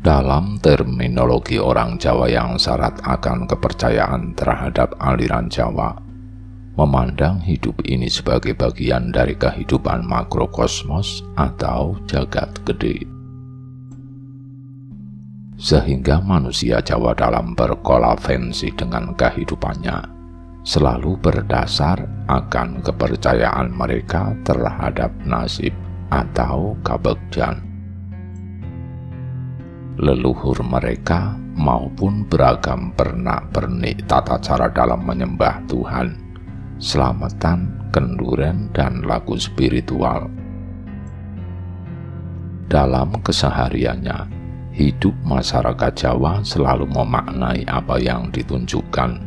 Dalam terminologi orang Jawa yang syarat akan kepercayaan terhadap aliran Jawa, memandang hidup ini sebagai bagian dari kehidupan makrokosmos atau jagat gede. Sehingga manusia Jawa dalam berkolavensi dengan kehidupannya selalu berdasar akan kepercayaan mereka terhadap nasib atau kabegjan. Leluhur mereka maupun beragam pernak-pernik tata cara dalam menyembah Tuhan, selamatan, kenduren, dan lagu spiritual. Dalam kesehariannya, hidup masyarakat Jawa selalu memaknai apa yang ditunjukkan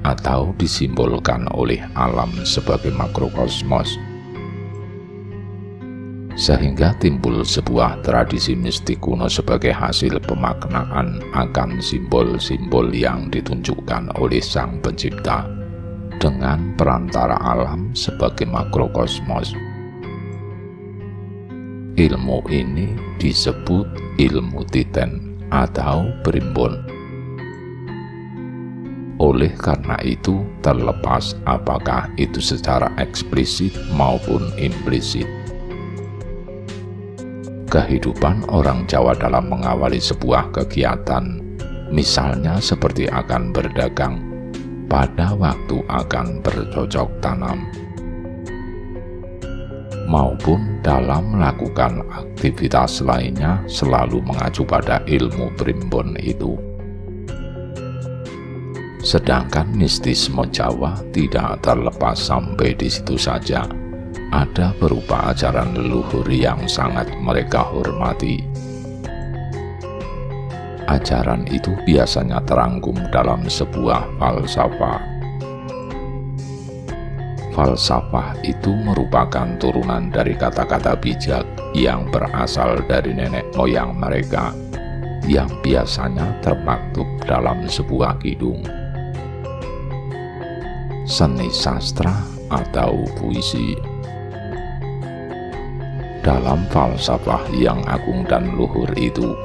atau disimbolkan oleh alam sebagai makrokosmos, sehingga timbul sebuah tradisi mistik kuno sebagai hasil pemaknaan akan simbol-simbol yang ditunjukkan oleh Sang Pencipta dengan perantara alam sebagai makrokosmos. Ilmu ini disebut ilmu titen atau primbon. Oleh karena itu, terlepas apakah itu secara eksplisit maupun implisit, kehidupan orang Jawa dalam mengawali sebuah kegiatan, misalnya seperti akan berdagang, pada waktu akan bercocok tanam, maupun dalam melakukan aktivitas lainnya selalu mengacu pada ilmu primbon itu. Sedangkan mistisme Jawa tidak terlepas sampai di situ saja. Ada berupa ajaran leluhur yang sangat mereka hormati. Ajaran itu biasanya terangkum dalam sebuah falsafah. Falsafah itu merupakan turunan dari kata-kata bijak yang berasal dari nenek moyang mereka, yang biasanya termaktub dalam sebuah kidung, seni sastra atau puisi. Dalam falsafah yang agung dan luhur itu,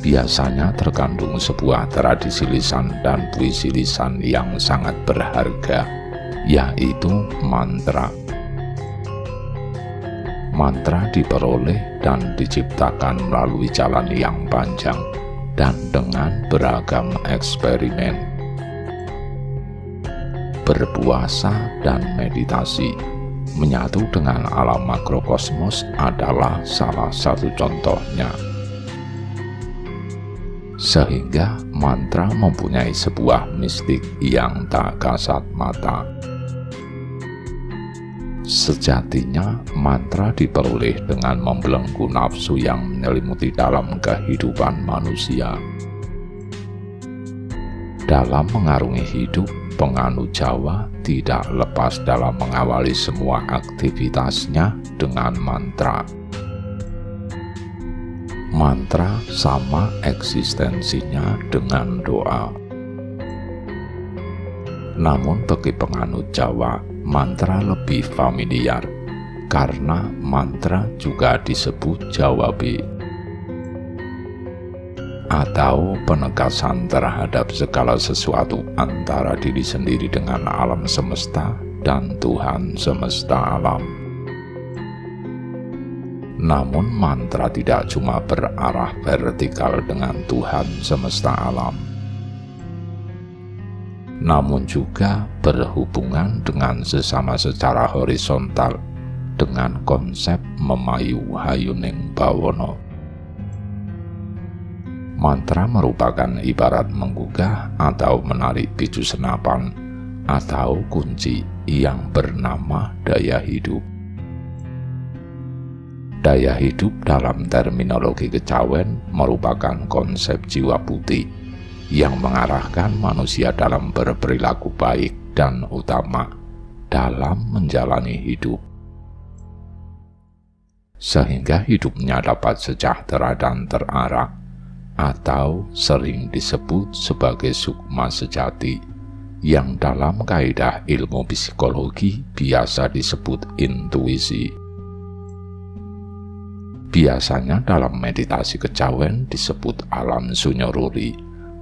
biasanya terkandung sebuah tradisi lisan dan puisi lisan yang sangat berharga, yaitu mantra. Mantra diperoleh dan diciptakan melalui jalan yang panjang dan dengan beragam eksperimen. Berpuasa dan meditasi menyatu dengan alam makrokosmos adalah salah satu contohnya. Sehingga mantra mempunyai sebuah mistik yang tak kasat mata. Sejatinya mantra diperoleh dengan membelenggu nafsu yang menyelimuti dalam kehidupan manusia. Dalam mengarungi hidup, penganut Jawa tidak lepas dalam mengawali semua aktivitasnya dengan mantra. Mantra sama eksistensinya dengan doa. Namun bagi penganut Jawa, mantra lebih familiar karena mantra juga disebut jawabe, atau penegasan terhadap segala sesuatu antara diri sendiri dengan alam semesta dan Tuhan semesta alam. Namun mantra tidak cuma berarah vertikal dengan Tuhan semesta alam, namun juga berhubungan dengan sesama secara horizontal dengan konsep memayu hayuning bawono. Mantra merupakan ibarat menggugah atau menarik picu senapan atau kunci yang bernama daya hidup. Daya hidup dalam terminologi kejawen merupakan konsep jiwa putih yang mengarahkan manusia dalam berperilaku baik dan utama dalam menjalani hidup, sehingga hidupnya dapat sejahtera dan terarah, atau sering disebut sebagai sukma sejati, yang dalam kaidah ilmu psikologi biasa disebut intuisi. Biasanya dalam meditasi kejawen disebut alam sunyoruri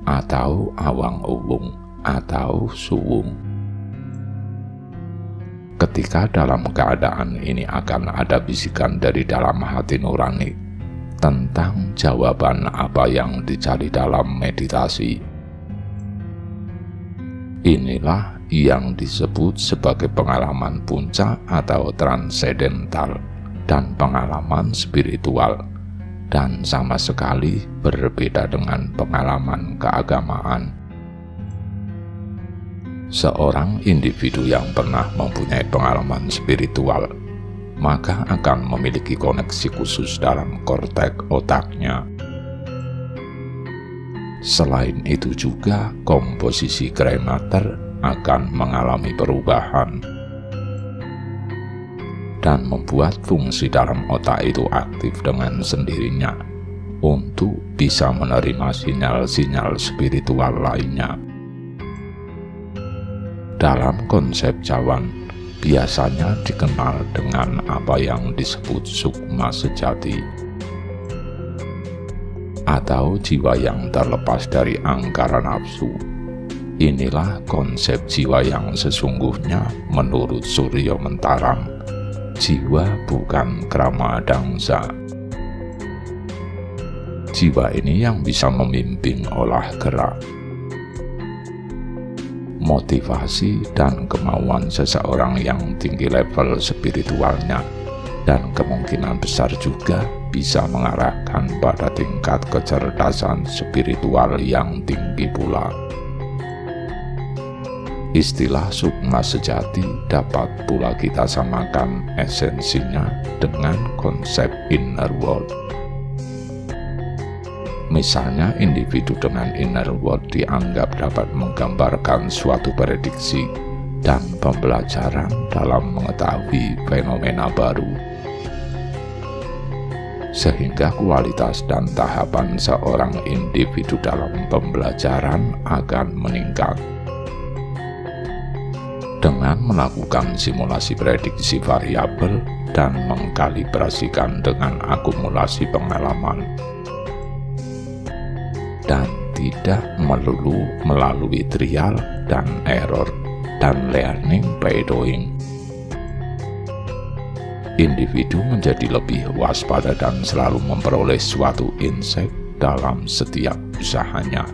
atau awang uwung atau suwung. Ketika dalam keadaan ini akan ada bisikan dari dalam hati nurani tentang jawaban apa yang dicari dalam meditasi. Inilah yang disebut sebagai pengalaman puncak atau transendental dan pengalaman spiritual, dan sama sekali berbeda dengan pengalaman keagamaan. Seorang individu yang pernah mempunyai pengalaman spiritual maka akan memiliki koneksi khusus dalam korteks otaknya. Selain itu juga komposisi gray matter akan mengalami perubahan dan membuat fungsi dalam otak itu aktif dengan sendirinya untuk bisa menerima sinyal-sinyal spiritual lainnya. Dalam konsep cawan, biasanya dikenal dengan apa yang disebut sukma sejati, atau jiwa yang terlepas dari angkara nafsu. Inilah konsep jiwa yang sesungguhnya menurut Suryo Mentarang. Jiwa bukan krama dangsa. Jiwa ini yang bisa memimpin olah gerak, motivasi dan kemauan seseorang yang tinggi level spiritualnya, dan kemungkinan besar juga bisa mengarahkan pada tingkat kecerdasan spiritual yang tinggi pula. Istilah sukma sejati dapat pula kita samakan esensinya dengan konsep inner world. Misalnya, individu dengan inner world dianggap dapat menggambarkan suatu prediksi dan pembelajaran dalam mengetahui fenomena baru, sehingga kualitas dan tahapan seorang individu dalam pembelajaran akan meningkat. Dengan melakukan simulasi prediksi variabel dan mengkalibrasikan dengan akumulasi pengalaman, dan tidak melulu melalui trial dan error dan learning by doing. Individu menjadi lebih waspada dan selalu memperoleh suatu insight dalam setiap usahanya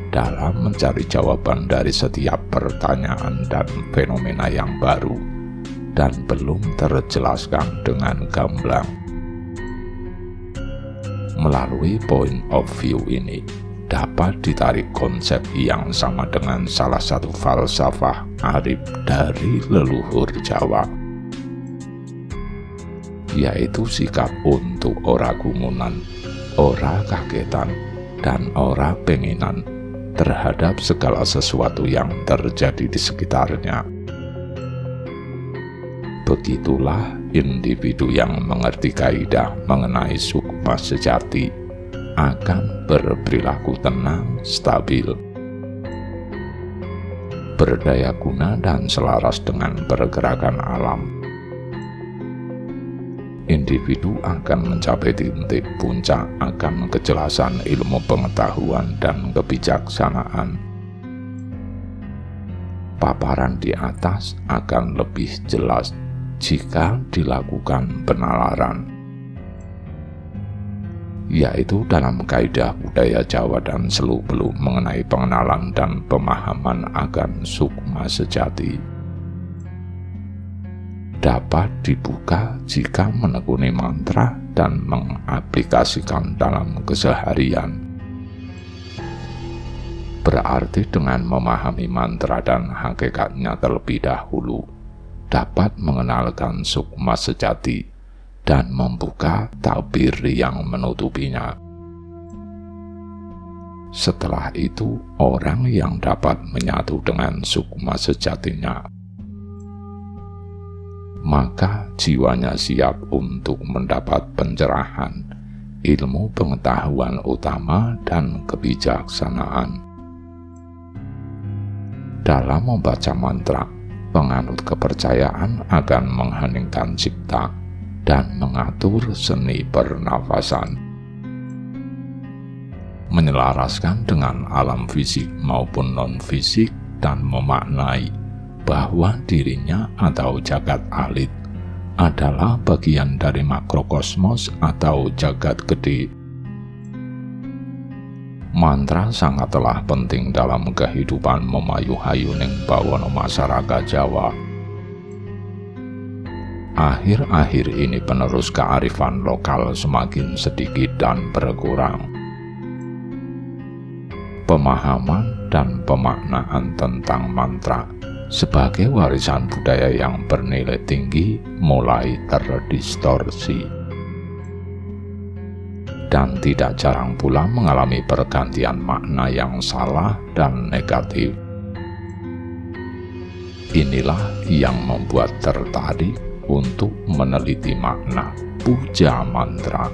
dalam mencari jawaban dari setiap pertanyaan dan fenomena yang baru dan belum terjelaskan dengan gamblang. Melalui point of view ini dapat ditarik konsep yang sama dengan salah satu falsafah arif dari leluhur Jawa, yaitu sikap untuk ora gumunan, ora kagetan, dan ora penginan terhadap segala sesuatu yang terjadi di sekitarnya. Begitulah individu yang mengerti kaidah mengenai sukma sejati akan berperilaku tenang, stabil, berdaya guna dan selaras dengan pergerakan alam. Individu akan mencapai titik puncak akan kejelasan ilmu pengetahuan dan kebijaksanaan. Paparan di atas akan lebih jelas jika dilakukan penalaran, yaitu dalam kaidah budaya Jawa dan seluk-beluk mengenai pengenalan dan pemahaman akan sukma sejati. Dapat dibuka jika menekuni mantra dan mengaplikasikan dalam keseharian. Berarti dengan memahami mantra dan hakikatnya terlebih dahulu, dapat mengenalkan sukma sejati dan membuka tabir yang menutupinya. Setelah itu, orang yang dapat menyatu dengan sukma sejatinya, maka jiwanya siap untuk mendapat pencerahan, ilmu pengetahuan utama, dan kebijaksanaan. Dalam membaca mantra, penganut kepercayaan akan mengheningkan cipta dan mengatur seni pernafasan, menyelaraskan dengan alam fisik maupun non-fisik, dan memaknai bahwa dirinya atau jagat alit adalah bagian dari makrokosmos atau jagat gede. Mantra sangatlah penting dalam kehidupan memayu-hayuning bawana masyarakat Jawa. Akhir-akhir ini penerus kearifan lokal semakin sedikit dan berkurang. Pemahaman dan pemaknaan tentang mantra sebagai warisan budaya yang bernilai tinggi mulai terdistorsi, dan tidak jarang pula mengalami pergantian makna yang salah dan negatif. Inilah yang membuat tertarik untuk meneliti makna puja mantra.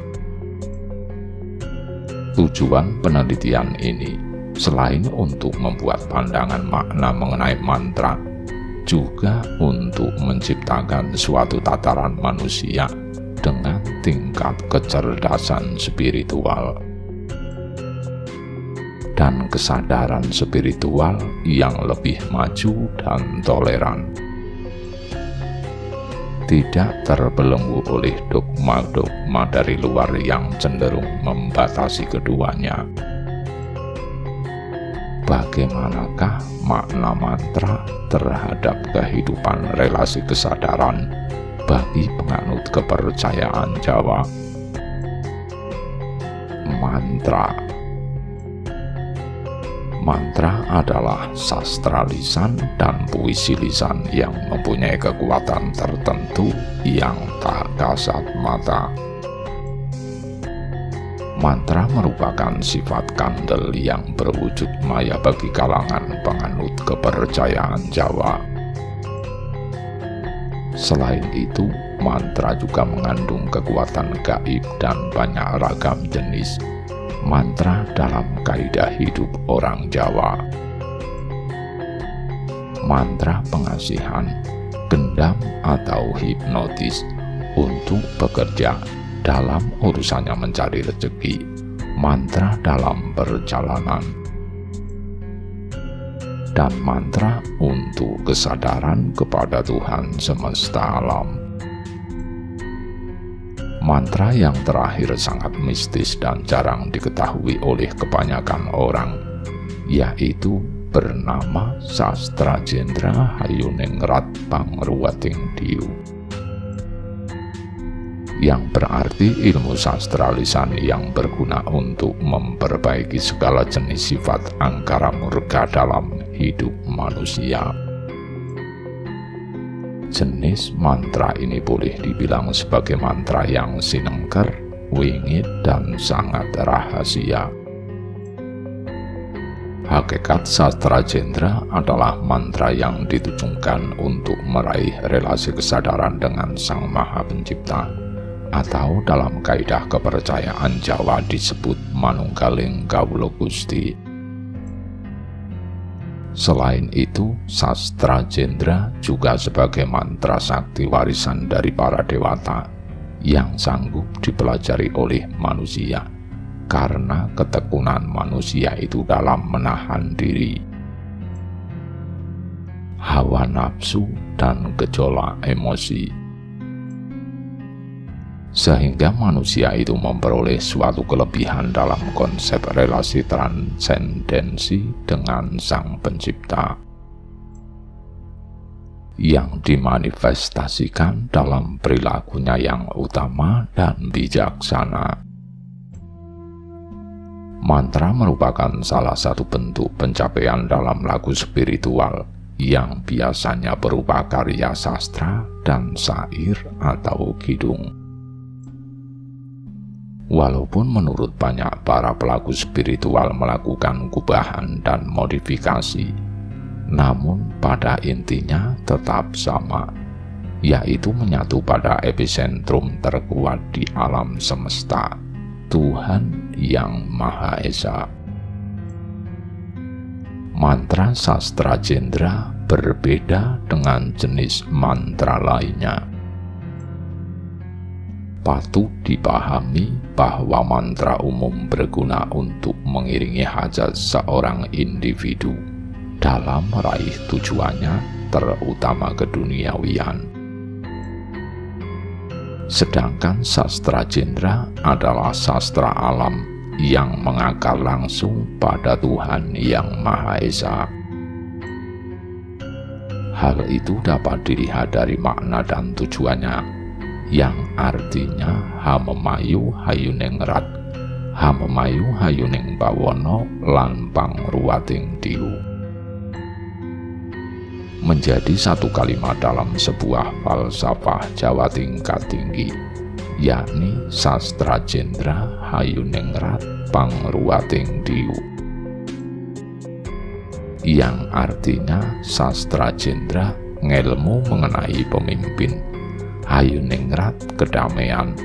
Tujuan penelitian ini selain untuk membuat pandangan makna mengenai mantra, juga untuk menciptakan suatu tataran manusia dengan tingkat kecerdasan spiritual dan kesadaran spiritual yang lebih maju dan toleran, tidak terbelenggu oleh dogma-dogma dari luar yang cenderung membatasi keduanya. Bagaimanakah makna mantra terhadap kehidupan relasi kesadaran bagi penganut kepercayaan Jawa? Mantra adalah sastra lisan dan puisi lisan yang mempunyai kekuatan tertentu yang tak kasat mata. Mantra merupakan sifat kandel yang berwujud maya bagi kalangan penganut kepercayaan Jawa. Selain itu, mantra juga mengandung kekuatan gaib dan banyak ragam jenis mantra dalam kaidah hidup orang Jawa. Mantra pengasihan, gendam atau hipnotis untuk bekerja dalam urusannya mencari rezeki, mantra dalam perjalanan, dan mantra untuk kesadaran kepada Tuhan semesta alam. Mantra yang terakhir sangat mistis dan jarang diketahui oleh kebanyakan orang, yaitu bernama Sastra Jendra Hayuningrat Pangruwating Diu, yang berarti ilmu sastra lisan yang berguna untuk memperbaiki segala jenis sifat angkara murka dalam hidup manusia. Jenis mantra ini boleh dibilang sebagai mantra yang sinengker, wingit, dan sangat rahasia. Hakikat Sastra Jendra adalah mantra yang ditujukan untuk meraih relasi kesadaran dengan Sang Maha Pencipta, atau dalam kaidah kepercayaan Jawa disebut manunggaling kawula Gusti. Selain itu, Sastra Jendra juga sebagai mantra sakti warisan dari para dewata yang sanggup dipelajari oleh manusia karena ketekunan manusia itu dalam menahan diri, hawa nafsu, dan gejolak emosi, sehingga manusia itu memperoleh suatu kelebihan dalam konsep relasi transendensi dengan Sang Pencipta, yang dimanifestasikan dalam perilakunya yang utama dan bijaksana. Mantra merupakan salah satu bentuk pencapaian dalam lagu spiritual yang biasanya berupa karya sastra dan syair atau kidung. Walaupun menurut banyak para pelaku spiritual melakukan kubahan dan modifikasi, namun pada intinya tetap sama, yaitu menyatu pada epicentrum terkuat di alam semesta, Tuhan Yang Maha Esa. Mantra Sastra Jendra berbeda dengan jenis mantra lainnya. Patut dipahami bahwa mantra umum berguna untuk mengiringi hajat seorang individu dalam meraih tujuannya, terutama keduniawian. Sedangkan sastra Jendra adalah sastra alam yang mengakar langsung pada Tuhan Yang Maha Esa. Hal itu dapat dilihat dari makna dan tujuannya, yang artinya hamemayu hayuningrat, hamemayu hayuning bawono lan pangruwating diu. Menjadi satu kalimat dalam sebuah falsafah Jawa tingkat tinggi, yakni sastra Jendra hayuningrat pangruwating diu, yang artinya sastra Jendra ngelmu mengenai pemimpin, hayuningrat kedamaian,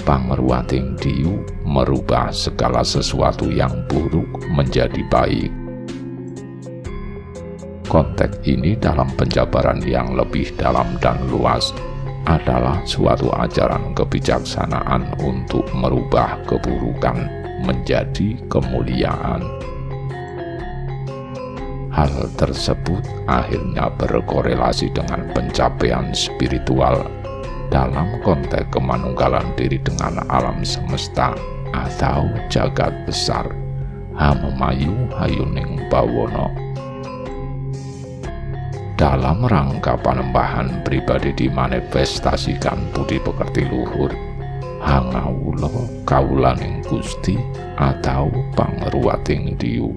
pangruwating diu merubah segala sesuatu yang buruk menjadi baik. Konteks ini dalam penjabaran yang lebih dalam dan luas adalah suatu ajaran kebijaksanaan untuk merubah keburukan menjadi kemuliaan. Hal tersebut akhirnya berkorelasi dengan pencapaian spiritual dalam konteks kemanunggalan diri dengan alam semesta atau jagat besar, hamemayu hayuning bawono. Dalam rangka panembahan pribadi dimanifestasikan budi pekerti luhur, hangawulo kaulaning Gusti atau pangruwating diu.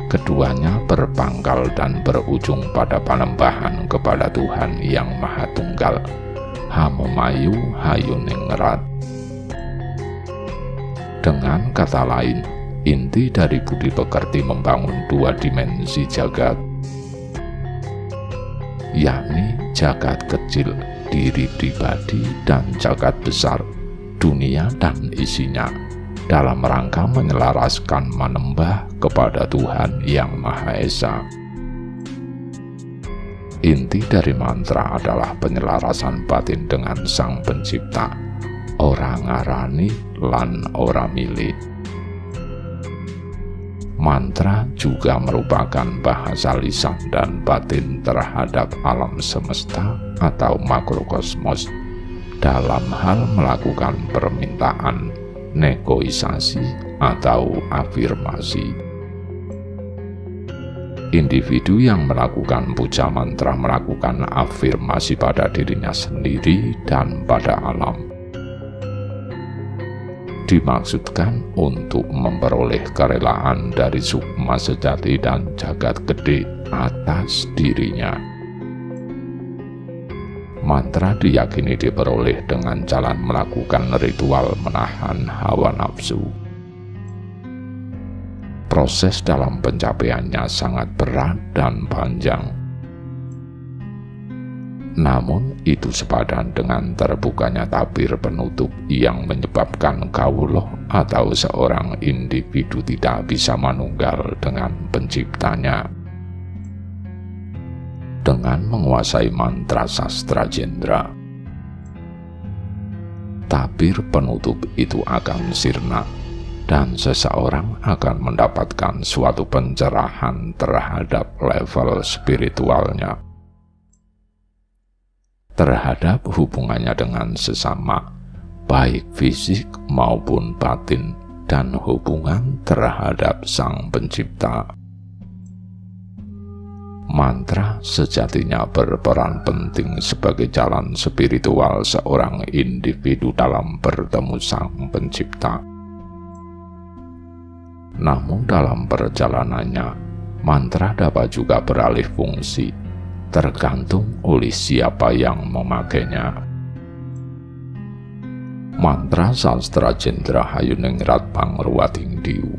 Keduanya berpangkal dan berujung pada panembahan kepada Tuhan Yang Maha Tunggal, hamemayu hayuningrat. Dengan kata lain, inti dari budi pekerti membangun dua dimensi jagat, yakni jagat kecil, diri pribadi, dan jagat besar, dunia dan isinya, dalam rangka menyelaraskan manembah kepada Tuhan Yang Maha Esa. Inti dari mantra adalah penyelarasan batin dengan Sang Pencipta, ora ngarani lan ora milih. Mantra juga merupakan bahasa lisan dan batin terhadap alam semesta atau makrokosmos dalam hal melakukan permintaan, negosiasi, atau afirmasi. Individu yang melakukan puja mantra melakukan afirmasi pada dirinya sendiri dan pada alam. Dimaksudkan untuk memperoleh kerelaan dari sukma sejati dan jagat gede atas dirinya. Mantra diyakini diperoleh dengan jalan melakukan ritual menahan hawa nafsu. Proses dalam pencapaiannya sangat berat dan panjang. Namun itu sepadan dengan terbukanya tabir penutup yang menyebabkan kawuloh atau seorang individu tidak bisa manunggal dengan penciptanya. Dengan menguasai mantra sastra Jendra, tabir penutup itu akan sirna dan seseorang akan mendapatkan suatu pencerahan terhadap level spiritualnya, terhadap hubungannya dengan sesama, baik fisik maupun batin, dan hubungan terhadap Sang Pencipta. Mantra sejatinya berperan penting sebagai jalan spiritual seorang individu dalam bertemu Sang Pencipta. Namun dalam perjalanannya, mantra dapat juga beralih fungsi, tergantung oleh siapa yang memakainya. Mantra sastra Jendra hayuningrat pangruwating diu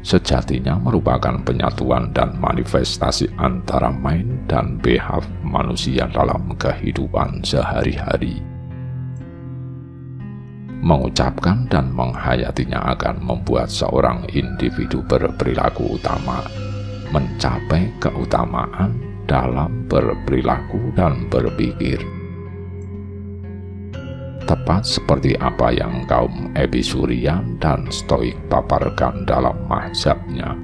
sejatinya merupakan penyatuan dan manifestasi antara mind dan behave manusia dalam kehidupan sehari-hari. Mengucapkan dan menghayatinya akan membuat seorang individu berperilaku utama, mencapai keutamaan dalam berperilaku dan berpikir. tepat seperti apa yang kaum Epikurian dan Stoik paparkan dalam mazhabnya.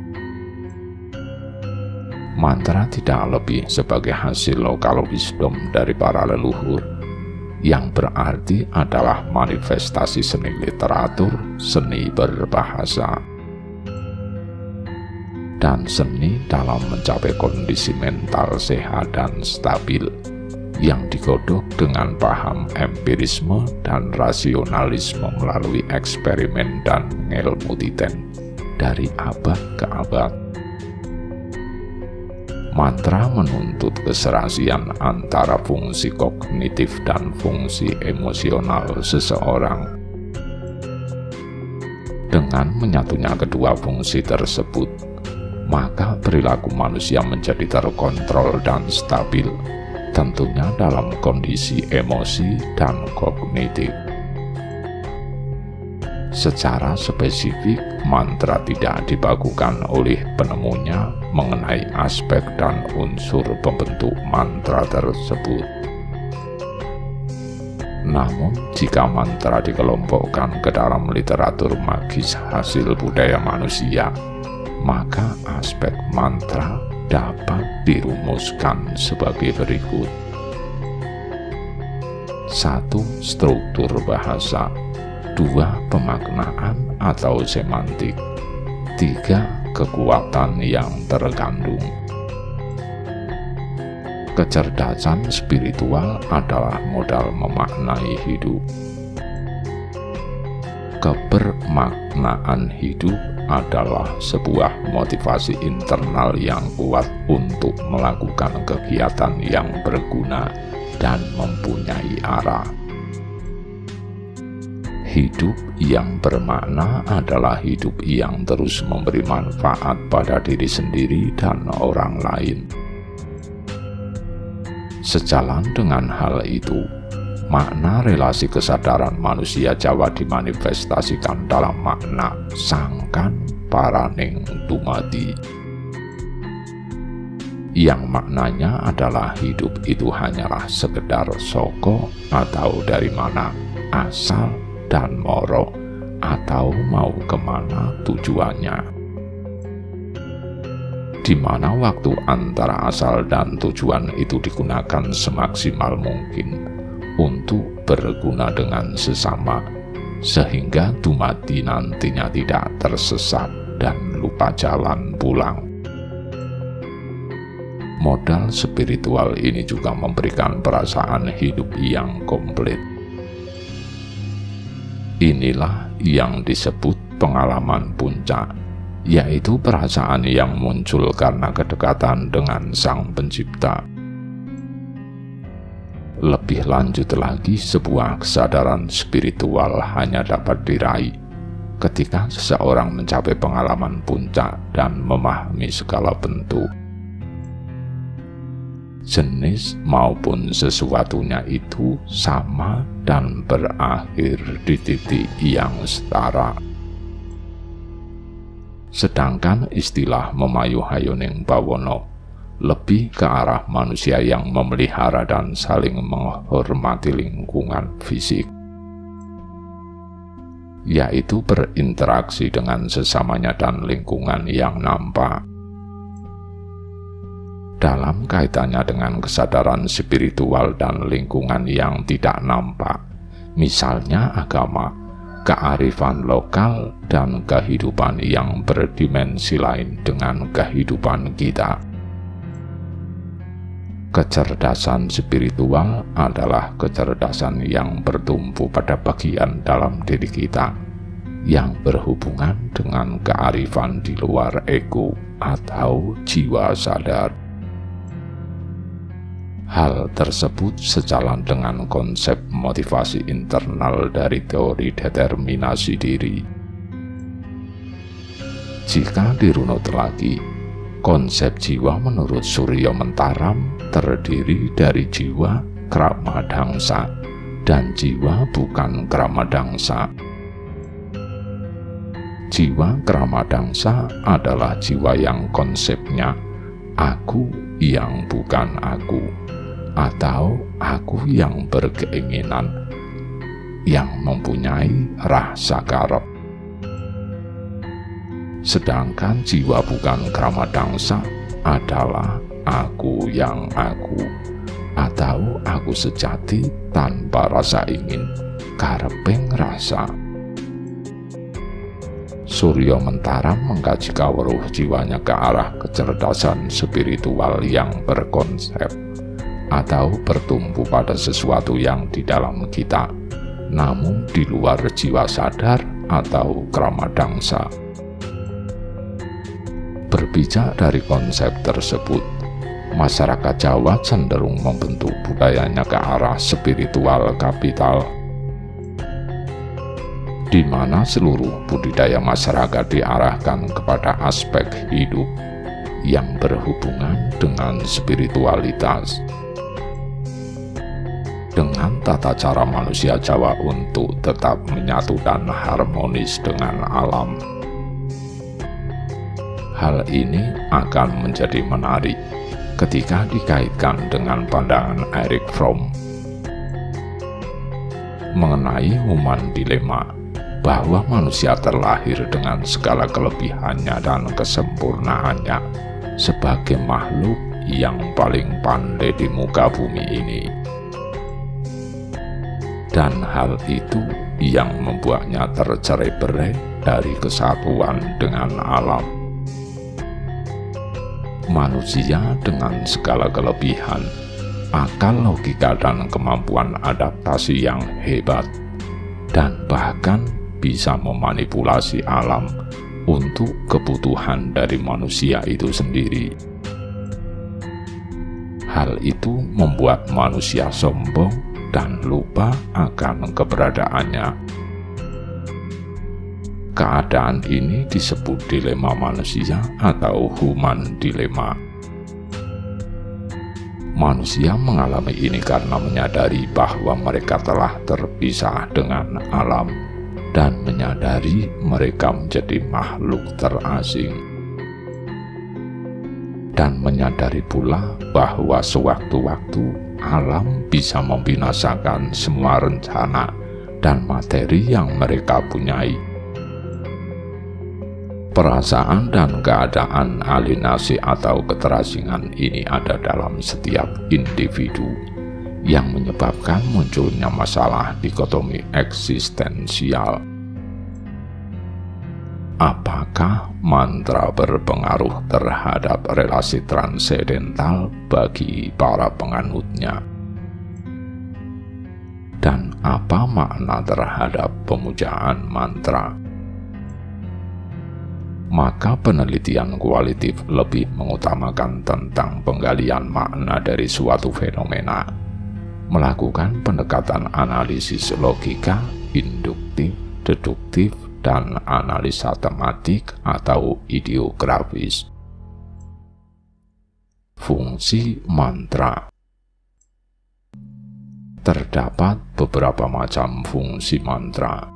Mantra tidak lebih sebagai hasil lokal wisdom dari para leluhur, yang berarti adalah manifestasi seni literatur, seni berbahasa, dan seni dalam mencapai kondisi mental sehat dan stabil, yang digodok dengan paham empirisme dan rasionalisme melalui eksperimen dan ilmu titen dari abad ke abad. Mantra menuntut keserasian antara fungsi kognitif dan fungsi emosional seseorang. Dengan menyatunya kedua fungsi tersebut, maka perilaku manusia menjadi terkontrol dan stabil, tentunya dalam kondisi emosi dan kognitif. Secara spesifik, mantra tidak dibakukan oleh penemunya mengenai aspek dan unsur pembentuk mantra tersebut. Namun, jika mantra dikelompokkan ke dalam literatur magis hasil budaya manusia, maka aspek mantra dapat dirumuskan sebagai berikut. 1. Struktur bahasa. 2. Pemaknaan atau semantik. 3. Kekuatan yang terkandung. Kecerdasan spiritual adalah modal memaknai hidup. Kebermaknaan hidup adalah sebuah motivasi internal yang kuat untuk melakukan kegiatan yang berguna dan mempunyai arah. Hidup yang bermakna adalah hidup yang terus memberi manfaat pada diri sendiri dan orang lain. Sejalan dengan hal itu, makna relasi kesadaran manusia Jawa dimanifestasikan dalam makna sangkan paraning dumadi, yang maknanya adalah hidup itu hanyalah sekedar soko atau dari mana asal dan moro atau mau kemana tujuannya, di mana waktu antara asal dan tujuan itu digunakan semaksimal mungkin untuk berguna dengan sesama, sehingga dumadi nantinya tidak tersesat dan lupa jalan pulang. Modal spiritual ini juga memberikan perasaan hidup yang komplit. Inilah yang disebut pengalaman puncak, yaitu perasaan yang muncul karena kedekatan dengan Sang Pencipta. Lebih lanjut lagi, sebuah kesadaran spiritual hanya dapat diraih ketika seseorang mencapai pengalaman puncak dan memahami segala bentuk, jenis maupun sesuatunya itu sama dan berakhir di titik yang setara. Sedangkan istilah memayuhayoning bawono lebih ke arah manusia yang memelihara dan saling menghormati lingkungan fisik, yaitu berinteraksi dengan sesamanya dan lingkungan yang nampak. Dalam kaitannya dengan kesadaran spiritual dan lingkungan yang tidak nampak, misalnya agama, kearifan lokal, dan kehidupan yang berdimensi lain dengan kehidupan kita. Kecerdasan spiritual adalah kecerdasan yang bertumpu pada bagian dalam diri kita, yang berhubungan dengan kearifan di luar ego atau jiwa sadar. Hal tersebut sejalan dengan konsep motivasi internal dari teori determinasi diri. Jika dirunut lagi, konsep jiwa menurut Surya Mentaram terdiri dari jiwa kramadangsa dan jiwa bukan kramadangsa. Jiwa kramadangsa adalah jiwa yang konsepnya aku yang bukan aku, atau aku yang berkeinginan, yang mempunyai rasa karep. Sedangkan jiwa bukan kramadangsa adalah aku yang aku, atau aku sejati tanpa rasa ingin, kareping rasa. Surya Mentara mengkaji kawruh jiwanya ke arah kecerdasan spiritual yang berkonsep atau bertumpu pada sesuatu yang di dalam kita, namun di luar jiwa sadar atau kramadangsa. Berbijak dari konsep tersebut, masyarakat Jawa cenderung membentuk budayanya ke arah spiritual kapital, di mana seluruh budidaya masyarakat diarahkan kepada aspek hidup yang berhubungan dengan spiritualitas. Dengan tata cara manusia Jawa untuk tetap menyatu dan harmonis dengan alam, hal ini akan menjadi menarik ketika dikaitkan dengan pandangan Erich Fromm mengenai human dilemma, bahwa manusia terlahir dengan segala kelebihannya dan kesempurnaannya sebagai makhluk yang paling pandai di muka bumi ini. Dan hal itu yang membuatnya tercerai-berai dari kesatuan dengan alam. Manusia dengan segala kelebihan, akal, logika, dan kemampuan adaptasi yang hebat, dan bahkan bisa memanipulasi alam untuk kebutuhan dari manusia itu sendiri. Hal itu membuat manusia sombong dan lupa akan keberadaannya. Keadaan ini disebut dilema manusia atau human dilemma. Manusia mengalami ini karena menyadari bahwa mereka telah terpisah dengan alam, dan menyadari mereka menjadi makhluk terasing, dan menyadari pula bahwa sewaktu-waktu alam bisa membinasakan semua rencana dan materi yang mereka punyai. Perasaan dan keadaan alienasi atau keterasingan ini ada dalam setiap individu, yang menyebabkan munculnya masalah dikotomi eksistensial. Apakah mantra berpengaruh terhadap relasi transendental bagi para penganutnya? Dan apa makna terhadap pemujaan mantra? Maka penelitian kualitatif lebih mengutamakan tentang penggalian makna dari suatu fenomena, melakukan pendekatan analisis logika, induktif, deduktif, dan analisa tematik atau ideografis. Fungsi mantra. Terdapat beberapa macam fungsi mantra,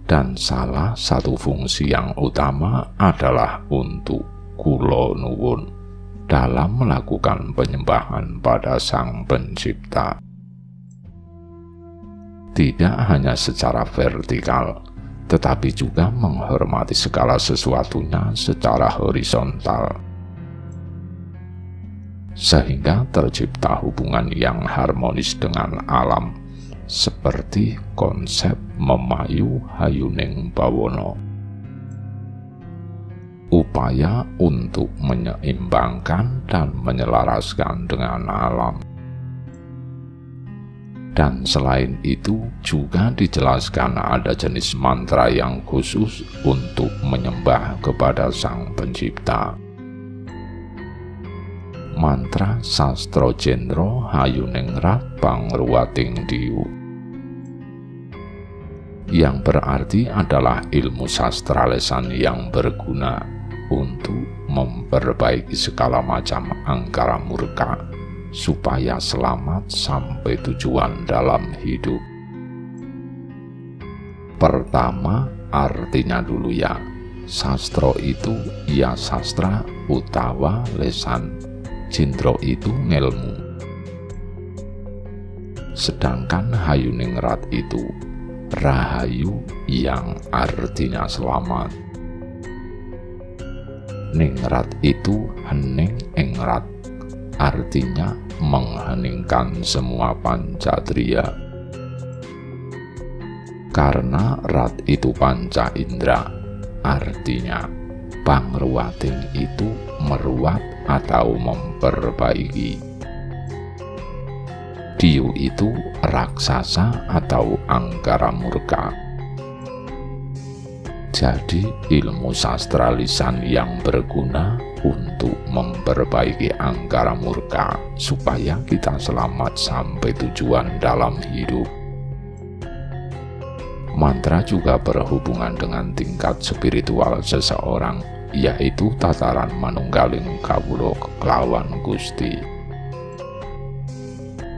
dan salah satu fungsi yang utama adalah untuk kula nuwun dalam melakukan penyembahan pada Sang Pencipta. Tidak hanya secara vertikal, tetapi juga menghormati segala sesuatunya secara horizontal, sehingga tercipta hubungan yang harmonis dengan alam, seperti konsep memayu hayuning bawono. Upaya untuk menyeimbangkan dan menyelaraskan dengan alam. Dan selain itu juga dijelaskan ada jenis mantra yang khusus untuk menyembah kepada Sang Pencipta. Mantra Sastro Jendro Hayuningrat Pangruwating Diyu, yang berarti adalah ilmu sastra lesan yang berguna untuk memperbaiki segala macam angkara murka, supaya selamat sampai tujuan dalam hidup. Pertama, artinya dulu ya, sastro itu ya sastra utawa lesan, jendro itu ngelmu. Sedangkan Hayuningrat itu rahayu yang artinya selamat. Ningrat itu hening ingrat, artinya mengheningkan semua pancatria. Karena rat itu panca indra, artinya pangruating itu meruat atau memperbaiki. Diyu itu raksasa atau angkara murka. Jadi ilmu sastra lisan yang berguna untuk memperbaiki angkara murka supaya kita selamat sampai tujuan dalam hidup. Mantra juga berhubungan dengan tingkat spiritual seseorang, yaitu tataran manunggaling kawula kelawan Gusti.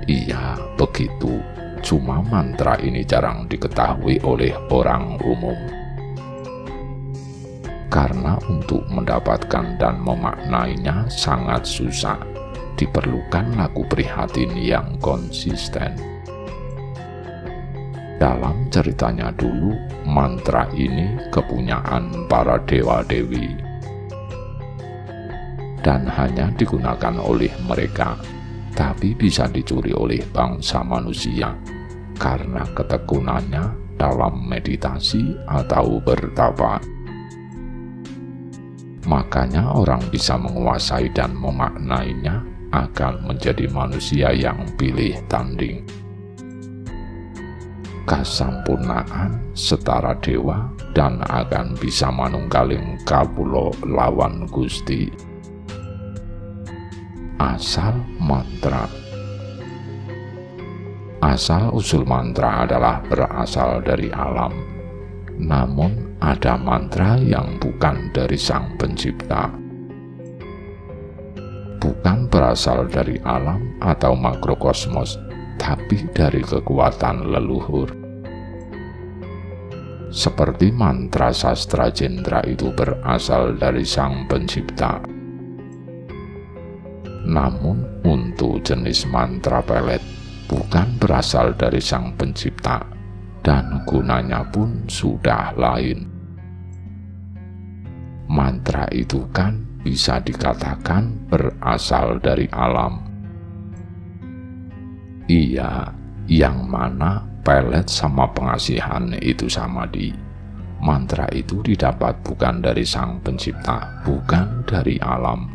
Iya, begitu. Cuma mantra ini jarang diketahui oleh orang umum. Karena untuk mendapatkan dan memaknainya sangat susah, diperlukan laku prihatin yang konsisten. Dalam ceritanya dulu, mantra ini kepunyaan para dewa-dewi dan hanya digunakan oleh mereka, tapi bisa dicuri oleh bangsa manusia karena ketekunannya dalam meditasi atau bertapa. Makanya orang bisa menguasai dan memaknainya akan menjadi manusia yang pilih tanding. Kasampurnaan setara dewa dan akan bisa manunggaling kawula lawan Gusti. Asal mantra. Asal usul mantra adalah berasal dari alam. Namun ada mantra yang bukan dari Sang Pencipta. Bukan berasal dari alam atau makrokosmos, tapi dari kekuatan leluhur. Seperti mantra sastra Jendra itu berasal dari Sang Pencipta. Namun untuk jenis mantra pelet bukan berasal dari Sang Pencipta, dan gunanya pun sudah lain. Mantra itu kan bisa dikatakan berasal dari alam. Iya, yang mana pelet sama pengasihan itu sama di. Mantra itu didapat bukan dari Sang Pencipta, bukan dari alam.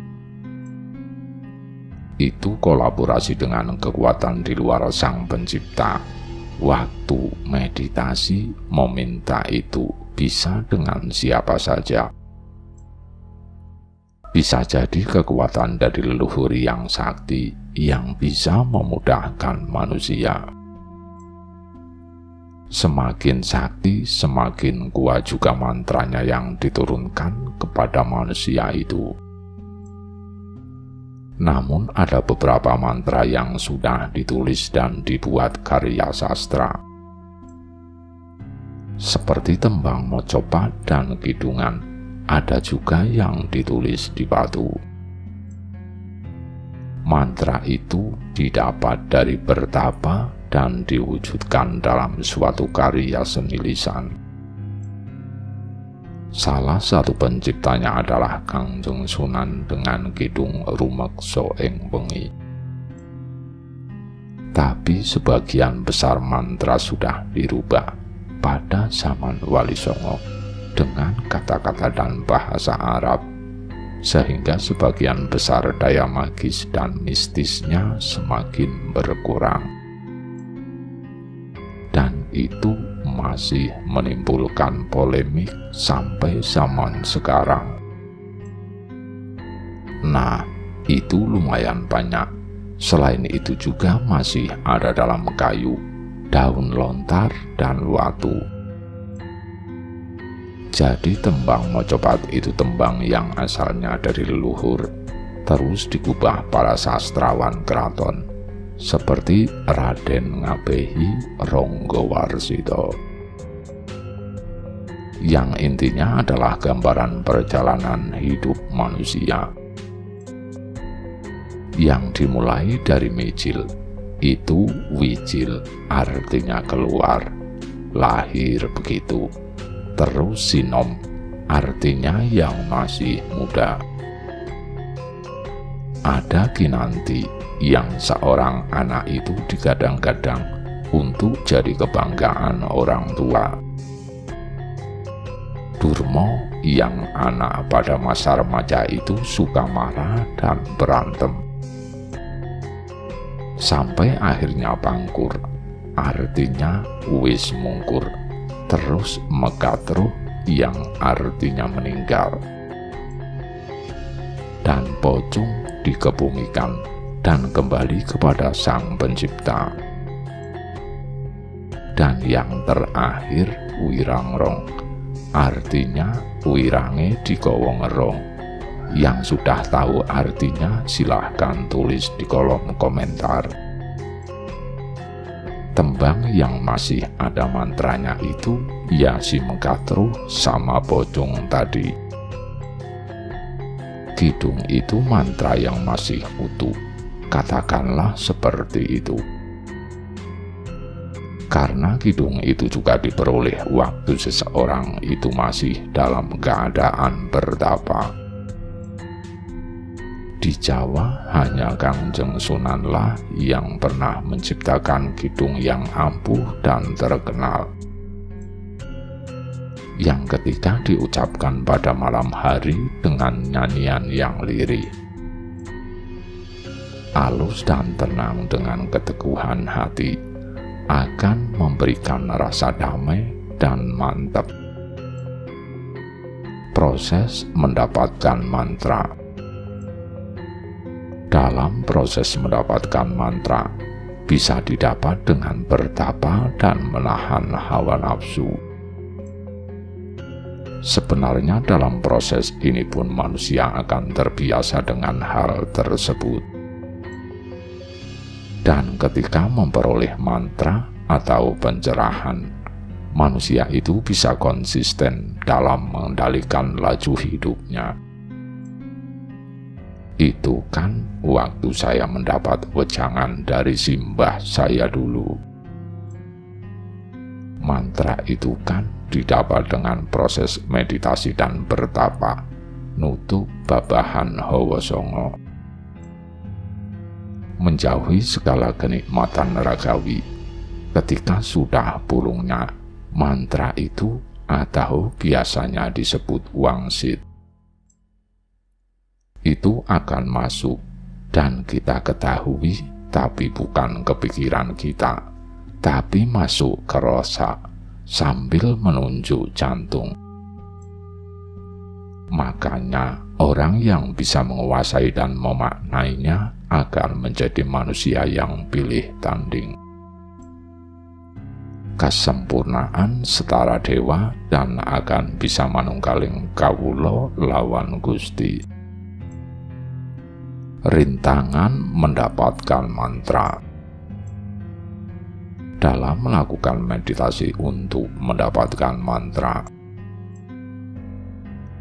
Itu kolaborasi dengan kekuatan di luar Sang Pencipta. Waktu meditasi meminta itu bisa dengan siapa saja. Bisa jadi kekuatan dari leluhur yang sakti yang bisa memudahkan manusia. Semakin sakti, semakin kuat juga mantranya yang diturunkan kepada manusia itu. Namun ada beberapa mantra yang sudah ditulis dan dibuat karya sastra. Seperti tembang mocopat dan kidungan, ada juga yang ditulis di batu. Mantra itu didapat dari bertapa dan diwujudkan dalam suatu karya seni lisan. Salah satu penciptanya adalah Kangjeng Sunan dengan kidung rumekso ing wengi. Tapi sebagian besar mantra sudah dirubah pada zaman Wali Songo dengan kata-kata dan bahasa Arab, sehingga sebagian besar daya magis dan mistisnya semakin berkurang. Dan itu masih menimbulkan polemik sampai zaman sekarang. Nah, itu lumayan banyak. Selain itu juga masih ada dalam kayu, daun lontar, dan watu. Jadi tembang mocopat itu tembang yang asalnya dari leluhur, terus digubah para sastrawan keraton, seperti Raden Ngabehi Ronggowarsito. Yang intinya adalah gambaran perjalanan hidup manusia yang dimulai dari micil, itu wijil, artinya keluar, lahir begitu. Terus sinom, artinya yang masih muda. Ada kinanti, yang seorang anak itu digadang-gadang untuk jadi kebanggaan orang tua. Durmo, yang anak pada masa remaja itu suka marah dan berantem. Sampai akhirnya pangkur, artinya wis mungkur. Terus megatruh, yang artinya meninggal. Dan pocong dikebumikan dan kembali kepada Sang Pencipta. Dan yang terakhir wirangrong, artinya wirange digawa ngerong. Yang sudah tahu artinya silahkan tulis di kolom komentar. Tembang yang masih ada mantranya itu ya si Megatruh sama pocong tadi. Kidung itu mantra yang masih utuh, katakanlah seperti itu. Karena kidung itu juga diperoleh waktu seseorang itu masih dalam keadaan bertapa. Di Jawa hanya Kangjeng Sunanlah yang pernah menciptakan kidung yang ampuh dan terkenal, yang ketika diucapkan pada malam hari dengan nyanyian yang lirih, halus dan tenang dengan keteguhan hati, akan memberikan rasa damai dan mantap. Proses mendapatkan mantra. Dalam proses mendapatkan mantra, bisa didapat dengan bertapa dan menahan hawa nafsu. Sebenarnya dalam proses ini pun manusia akan terbiasa dengan hal tersebut. Dan ketika memperoleh mantra atau pencerahan, manusia itu bisa konsisten dalam mengendalikan laju hidupnya. Itu kan waktu saya mendapat wejangan dari simbah saya dulu. Mantra itu kan didapat dengan proses meditasi dan bertapa, nutup babahan hawa songo, menjauhi segala kenikmatan ragawi. Ketika sudah pulungnya mantra itu, atau biasanya disebut wangsit, itu akan masuk dan kita ketahui, tapi bukan kepikiran kita, tapi masuk ke rasa sambil menunjuk jantung. Makanya orang yang bisa menguasai dan memaknainya akan menjadi manusia yang pilih tanding. Kesempurnaan setara dewa dan akan bisa manunggaling kawula lawan Gusti. Rintangan mendapatkan mantra. Dalam melakukan meditasi untuk mendapatkan mantra,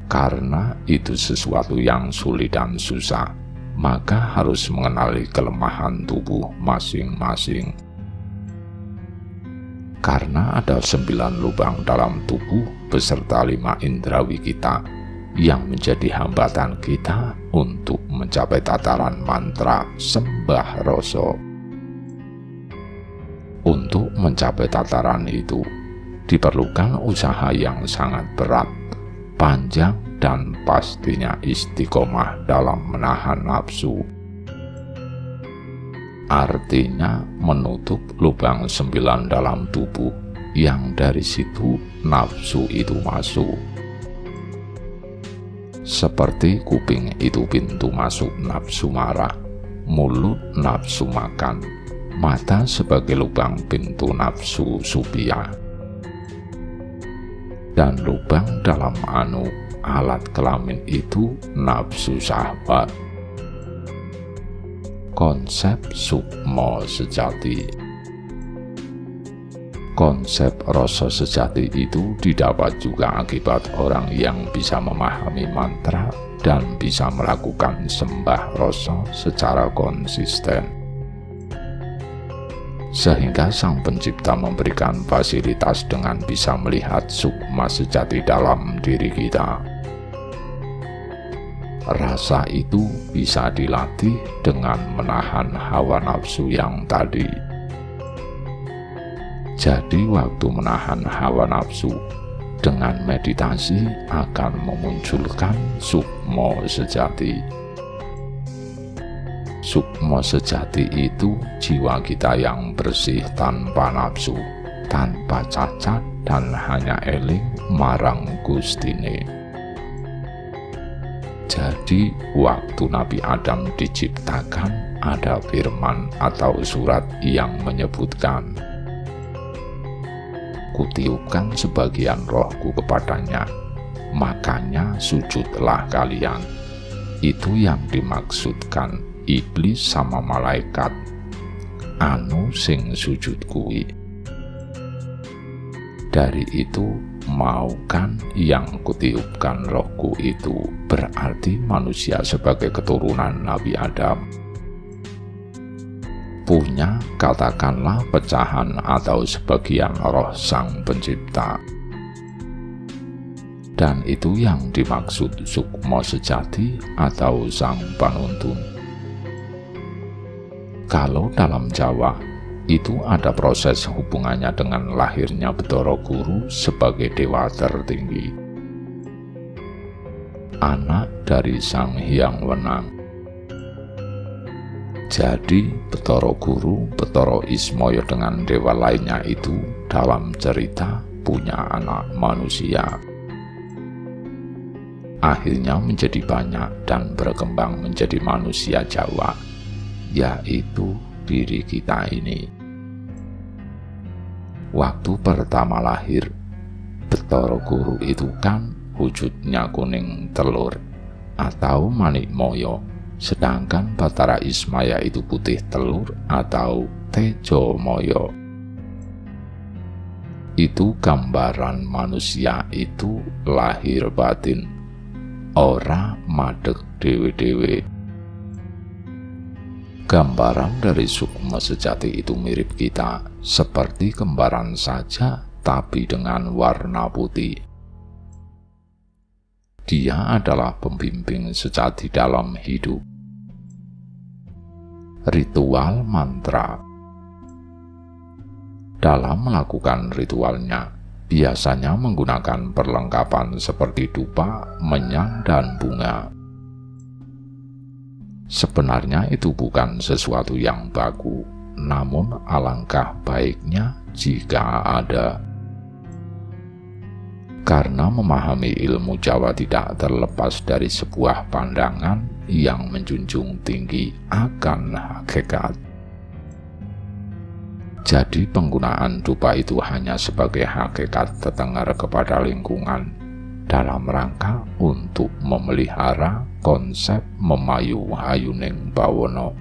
karena itu sesuatu yang sulit dan susah, maka harus mengenali kelemahan tubuh masing-masing. Karena ada 9 lubang dalam tubuh beserta 5 indrawi kita yang menjadi hambatan kita untuk mencapai tataran mantra sembah rasa. Untuk mencapai tataran itu diperlukan usaha yang sangat berat, panjang, dan pastinya istiqomah dalam menahan nafsu. Artinya menutup lubang 9 dalam tubuh yang dari situ nafsu itu masuk. Seperti kuping itu pintu masuk nafsu marah, mulut nafsu makan, mata sebagai lubang pintu nafsu supia, dan lubang dalam alat kelamin itu nafsu syahwat. Konsep sukma sejati. Konsep rasa sejati itu didapat juga akibat orang yang bisa memahami mantra dan bisa melakukan sembah rasa secara konsisten. sehingga Sang Pencipta memberikan fasilitas dengan bisa melihat sukma sejati dalam diri kita. Rasa itu bisa dilatih dengan menahan hawa nafsu yang tadi. Jadi waktu menahan hawa nafsu dengan meditasi akan memunculkan sukma sejati. Sukma sejati itu jiwa kita yang bersih tanpa nafsu, tanpa cacat, dan hanya eling marang Gustine. Jadi waktu Nabi Adam diciptakan, ada firman atau surat yang menyebutkan, "Kutiupkan sebagian rohku kepadanya, makanya sujudlah kalian." Itu yang dimaksudkan iblis sama malaikat, anu sing sujud kuwi. Dari itu, maukan yang kutiupkan rohku itu berarti manusia sebagai keturunan Nabi Adam punya, katakanlah, pecahan atau sebagian roh Sang Pencipta. Dan itu yang dimaksud sukma sejati atau Sang Panuntun. Kalau dalam Jawa, itu ada proses hubungannya dengan lahirnya Bathara Guru sebagai dewa tertinggi, anak dari Sang Hyang Wenang. Jadi Bathara Guru, Bathara Ismaya dengan dewa lainnya itu dalam cerita punya anak manusia. Akhirnya menjadi banyak dan berkembang menjadi manusia Jawa, yaitu diri kita ini. Waktu pertama lahir, Bathara Guru itu kan wujudnya kuning telur atau manik moyo, sedangkan Bathara Ismaya itu putih telur atau tejo moyo. Itu gambaran manusia itu lahir batin, ora madeg dewe-dewe. Gambaran dari sukma sejati itu mirip kita, seperti kembaran saja, tapi dengan warna putih. Dia adalah pembimbing sejati dalam hidup. Ritual mantra. Dalam melakukan ritualnya, biasanya menggunakan perlengkapan seperti dupa, menyang, dan bunga. Sebenarnya itu bukan sesuatu yang baku, namun alangkah baiknya jika ada. Karena memahami ilmu Jawa tidak terlepas dari sebuah pandangan yang menjunjung tinggi akan hakikat. Jadi penggunaan dupa itu hanya sebagai hakikat tetengar kepada lingkungan, dalam rangka untuk memelihara konsep memayu hayuning bawono.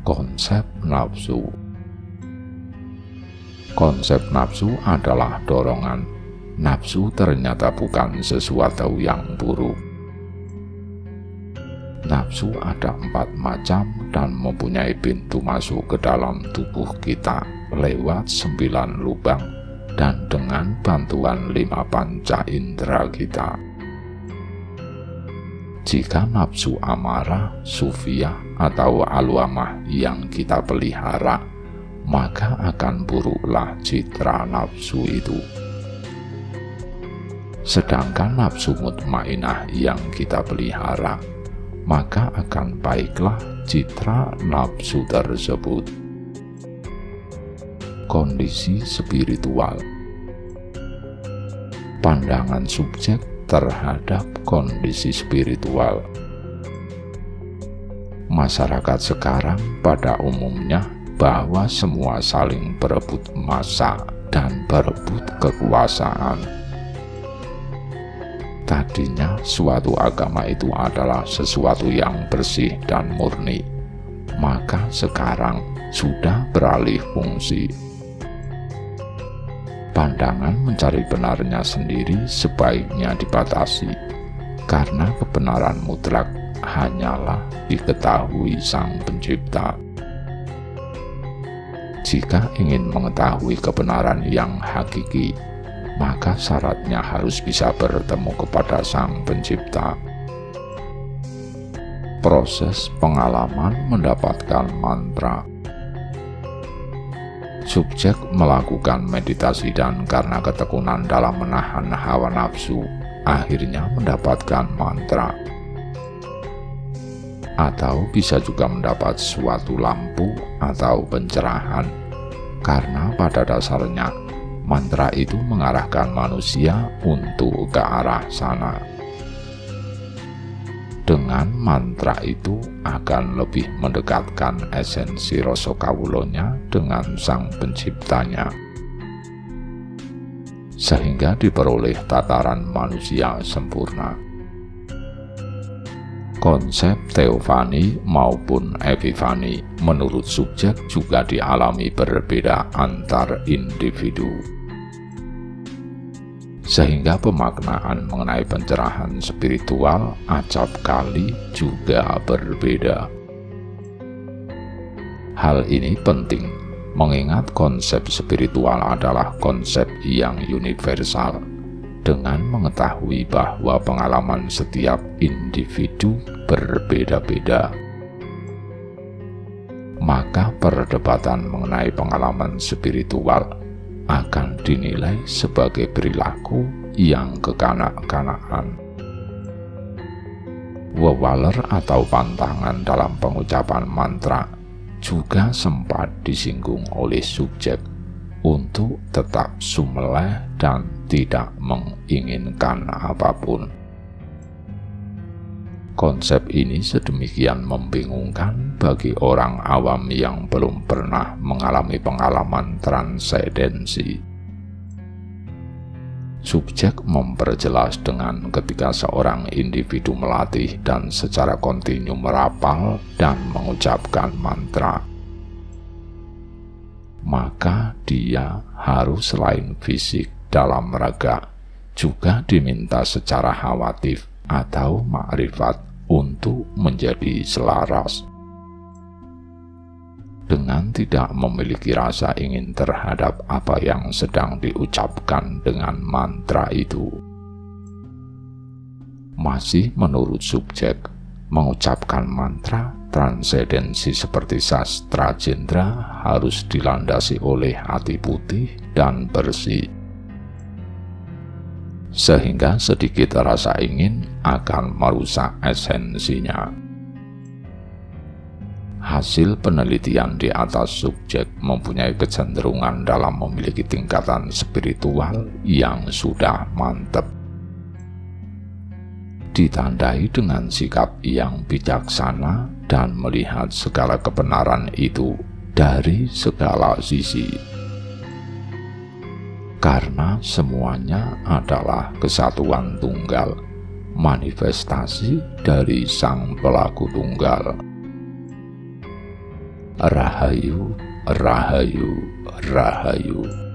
Konsep nafsu. Konsep nafsu adalah dorongan. Nafsu ternyata bukan sesuatu yang buruk. Nafsu ada 4 macam dan mempunyai pintu masuk ke dalam tubuh kita lewat 9 lubang dan dengan bantuan 5 panca indera kita. Jika nafsu amarah, sufiyah, atau alwamah yang kita pelihara, maka akan buruklah citra nafsu itu. Sedangkan nafsu mutmainah yang kita pelihara, maka akan baiklah citra nafsu tersebut. Kondisi spiritual. Pandangan subjek terhadap kondisi spiritual. Masyarakat sekarang pada umumnya bahwa semua saling berebut massa dan berebut kekuasaan. Tadinya suatu agama itu adalah sesuatu yang bersih dan murni, maka sekarang sudah beralih fungsi. Pandangan mencari benarnya sendiri sebaiknya dibatasi, karena kebenaran mutlak hanyalah diketahui Sang Pencipta. Jika ingin mengetahui kebenaran yang hakiki, maka syaratnya harus bisa bertemu kepada Sang Pencipta. Proses pengalaman mendapatkan mantra. Subjek melakukan meditasi dan karena ketekunan dalam menahan hawa nafsu, akhirnya mendapatkan mantra. Atau bisa juga mendapat suatu lampu atau pencerahan, karena pada dasarnya mantra itu mengarahkan manusia untuk ke arah sana. Dengan mantra itu akan lebih mendekatkan esensi rasa kawulonya dengan Sang Penciptanya, sehingga diperoleh tataran manusia sempurna. Konsep teofani maupun epifani menurut subjek juga dialami berbeda antar individu, sehingga pemaknaan mengenai pencerahan spiritual acap kali juga berbeda. Hal ini penting, mengingat konsep spiritual adalah konsep yang universal. Dengan mengetahui bahwa pengalaman setiap individu berbeda-beda, maka perdebatan mengenai pengalaman spiritual akan dinilai sebagai perilaku yang kekanak-kanakan. Wewaler atau pantangan dalam pengucapan mantra juga sempat disinggung oleh subjek untuk tetap sumeleh dan tidak menginginkan apapun. Konsep ini sedemikian membingungkan bagi orang awam yang belum pernah mengalami pengalaman transendensi. Subjek memperjelas dengan ketika seorang individu melatih dan secara kontinu merapal dan mengucapkan mantra, maka dia harus selain fisik dalam raga juga diminta secara hawatif atau makrifat untuk menjadi selaras dengan tidak memiliki rasa ingin terhadap apa yang sedang diucapkan dengan mantra itu. Masih menurut subjek, mengucapkan mantra transendensi seperti sastra jendra harus dilandasi oleh hati putih dan bersih, sehingga sedikit rasa ingin akan merusak esensinya. Hasil penelitian di atas subjek mempunyai kecenderungan dalam memiliki tingkatan spiritual yang sudah mantap, ditandai dengan sikap yang bijaksana dan melihat segala kebenaran itu dari segala sisi, karena semuanya adalah kesatuan tunggal, manifestasi dari Sang Pelaku Tunggal. Rahayu, Rahayu, Rahayu.